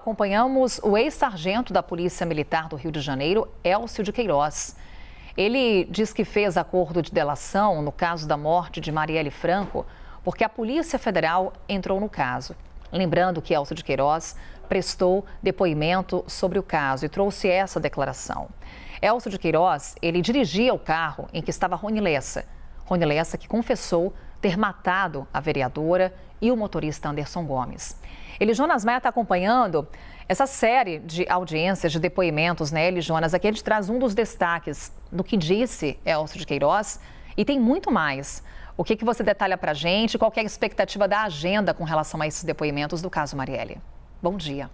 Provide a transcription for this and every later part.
Acompanhamos o ex-sargento da Polícia Militar do Rio de Janeiro, Elcio de Queiroz. Ele diz que fez acordo de delação no caso da morte de Marielle Franco, porque a Polícia Federal entrou no caso. Lembrando que Elcio de Queiroz prestou depoimento sobre o caso e trouxe essa declaração. Elcio de Queiroz, ele dirigia o carro em que estava Rony Lessa. Rony Lessa que confessou ter matado a vereadora e o motorista Anderson Gomes. Jonas Maia está acompanhando essa série de audiências, de depoimentos, né? Jonas, aqui a gente traz um dos destaques do que disse Elcio de Queiroz e tem muito mais. O que você detalha para a gente? Qual que é a expectativa da agenda com relação a esses depoimentos do caso Marielle? Bom dia.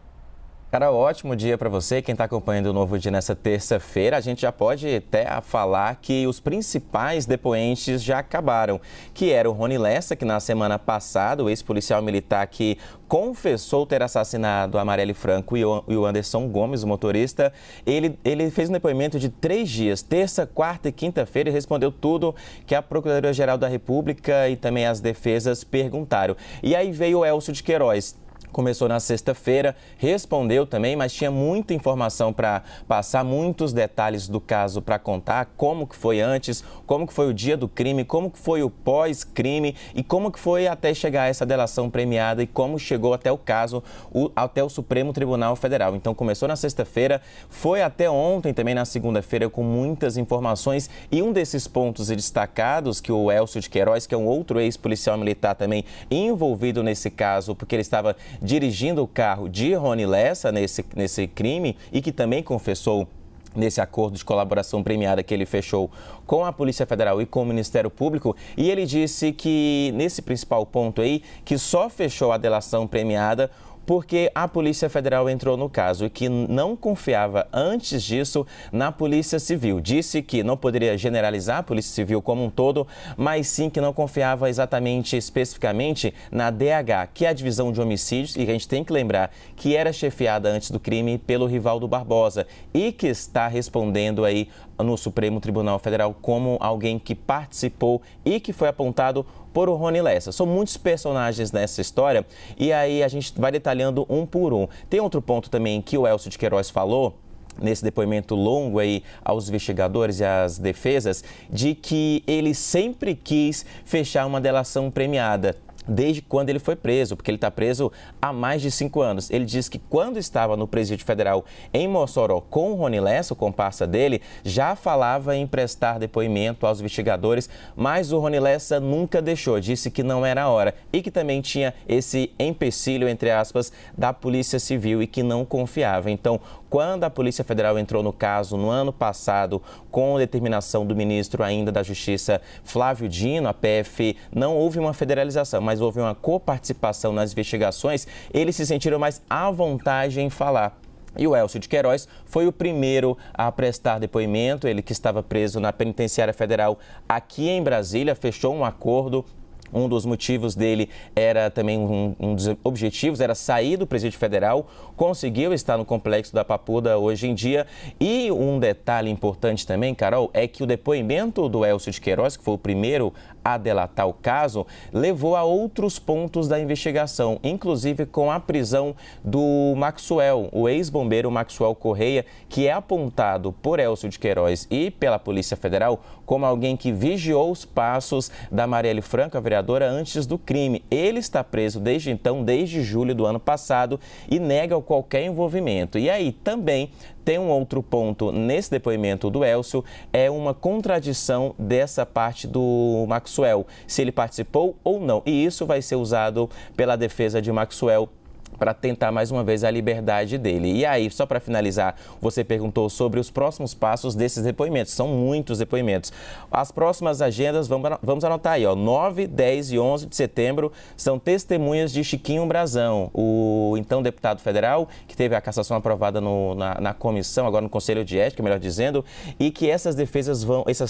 Carol, ótimo dia para você. Quem está acompanhando o Novo Dia nessa terça-feira, a gente já pode até falar que os principais depoentes já acabaram, que era o Rony Lessa, que na semana passada, o ex-policial militar que confessou ter assassinado a Marielle Franco e o Anderson Gomes, o motorista. Ele fez um depoimento de 3 dias, terça, quarta e quinta-feira, e respondeu tudo que a Procuradoria-Geral da República e também as defesas perguntaram. E aí veio o Elcio de Queiroz. Começou na sexta-feira, respondeu também, mas tinha muita informação para passar, muitos detalhes do caso para contar, como que foi antes, como que foi o dia do crime, como que foi o pós-crime e como que foi até chegar a essa delação premiada e como chegou até o caso, até o Supremo Tribunal Federal. Então começou na sexta-feira, foi até ontem também na segunda-feira com muitas informações e um desses pontos destacados que o Elcio de Queiroz, que é um outro ex-policial militar também envolvido nesse caso, porque ele estava dirigindo o carro de Rony Lessa nesse crime e que também confessou nesse acordo de colaboração premiada que ele fechou com a Polícia Federal e com o Ministério Público. E ele disse que, nesse principal ponto aí, que só fechou a delação premiada porque a Polícia Federal entrou no caso e que não confiava antes disso na Polícia Civil. Disse que não poderia generalizar a Polícia Civil como um todo, mas sim que não confiava exatamente, especificamente, na DH, que é a Divisão de Homicídios, e a gente tem que lembrar que era chefiada antes do crime pelo Rivaldo Barbosa e que está respondendo aí no Supremo Tribunal Federal como alguém que participou e que foi apontado por o Rony Lessa. São muitos personagens nessa história e aí a gente vai detalhando um por um. Tem outro ponto também que o Elcio de Queiroz falou nesse depoimento longo aí aos investigadores e às defesas, de que ele sempre quis fechar uma delação premiada desde quando ele foi preso, porque ele está preso há mais de 5 anos. Ele diz que quando estava no Presídio Federal em Mossoró com o Rony Lessa, o comparsa dele, já falava em prestar depoimento aos investigadores, mas o Rony Lessa nunca deixou, disse que não era a hora e que também tinha esse empecilho, entre aspas, da Polícia Civil e que não confiava. Então, quando a Polícia Federal entrou no caso no ano passado, com determinação do ministro ainda da Justiça, Flávio Dino, a PF, não houve uma federalização, mas houve uma coparticipação nas investigações, eles se sentiram mais à vontade em falar. E o Elcio de Queiroz foi o primeiro a prestar depoimento, ele que estava preso na Penitenciária Federal aqui em Brasília, fechou um acordo. Um dos motivos dele era também, um dos objetivos era sair do Presídio Federal, conseguiu estar no Complexo da Papuda hoje em dia. E um detalhe importante também, Carol, é que o depoimento do Elcio de Queiroz, que foi o primeiro a delatar o caso, levou a outros pontos da investigação, inclusive com a prisão do Maxwell, o ex-bombeiro Maxwell Correia, que é apontado por Elcio de Queiroz e pela Polícia Federal como alguém que vigiou os passos da Marielle Franco, a vereadora, antes do crime. Ele está preso desde então, desde julho do ano passado, e nega qualquer envolvimento. E aí também tem um outro ponto nesse depoimento do Elcio, é uma contradição dessa parte do Maxwell, se ele participou ou não. E isso vai ser usado pela defesa de Maxwell para tentar mais uma vez a liberdade dele. E aí, só para finalizar, você perguntou sobre os próximos passos desses depoimentos. São muitos depoimentos. As próximas agendas, vamos anotar aí, ó, 9, 10 e 11 de setembro, são testemunhas de Chiquinho Brazão, o então deputado federal, que teve a cassação aprovada na comissão, agora no Conselho de Ética, melhor dizendo, e que essas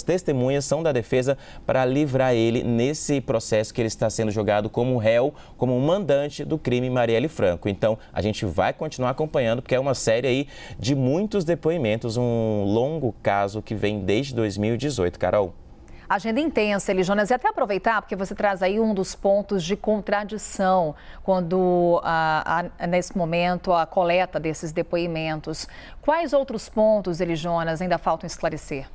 testemunhas são da defesa para livrar ele nesse processo que ele está sendo julgado como réu, como um mandante do crime Marielle Franco. Então, a gente vai continuar acompanhando, porque é uma série aí de muitos depoimentos, um longo caso que vem desde 2018, Carol. Agenda intensa, Elijonas, e até aproveitar, porque você traz aí um dos pontos de contradição quando, nesse momento, a coleta desses depoimentos. Quais outros pontos, Elijonas, ainda faltam esclarecer?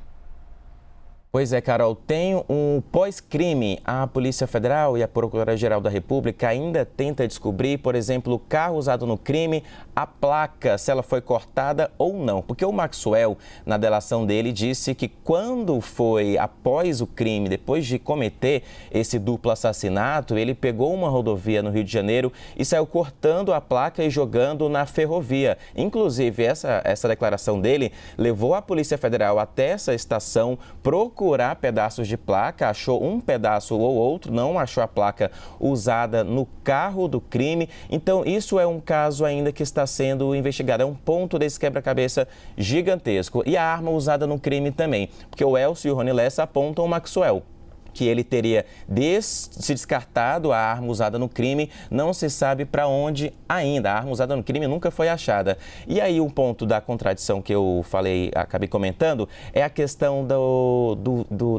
Pois é, Carol, tem um pós-crime. A Polícia Federal e a Procuradoria-Geral da República ainda tenta descobrir, por exemplo, o carro usado no crime, a placa, se ela foi cortada ou não. Porque o Maxwell, na delação dele, disse que quando foi após o crime, depois de cometer esse duplo assassinato, ele pegou uma rodovia no Rio de Janeiro e saiu cortando a placa e jogando na ferrovia. Inclusive, essa declaração dele levou a Polícia Federal até essa estação, procurar pedaços de placa, achou um pedaço ou outro, não achou a placa usada no carro do crime. Então, isso é um caso ainda que está sendo investigado, é um ponto desse quebra-cabeça gigantesco. E a arma usada no crime também, porque o Elcio e o Rony Lessa apontam o Maxwell, que ele teria se descartado a arma usada no crime, não se sabe para onde ainda. A arma usada no crime nunca foi achada. E aí um ponto da contradição que eu acabei comentando, é a questão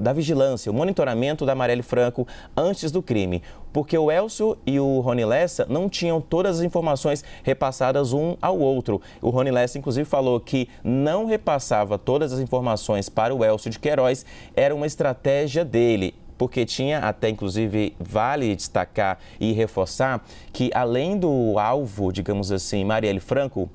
da vigilância, o monitoramento da Marielle Franco antes do crime. Porque o Elcio e o Rony Lessa não tinham todas as informações repassadas um ao outro. O Rony Lessa, inclusive, falou que não repassava todas as informações para o Elcio de Queiroz, era uma estratégia dele. Porque tinha até, inclusive, vale destacar e reforçar que, além do alvo, digamos assim, Marielle Franco,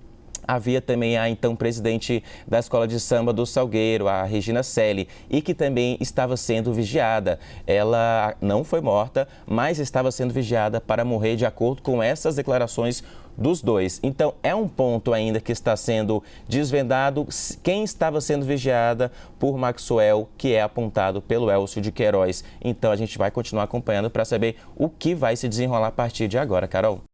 havia também a então presidente da Escola de Samba do Salgueiro, a Regina Celli, e que também estava sendo vigiada. Ela não foi morta, mas estava sendo vigiada para morrer de acordo com essas declarações dos dois. Então, é um ponto ainda que está sendo desvendado quem estava sendo vigiada por Maxwell, que é apontado pelo Elcio de Queiroz. Então, a gente vai continuar acompanhando para saber o que vai se desenrolar a partir de agora, Carol.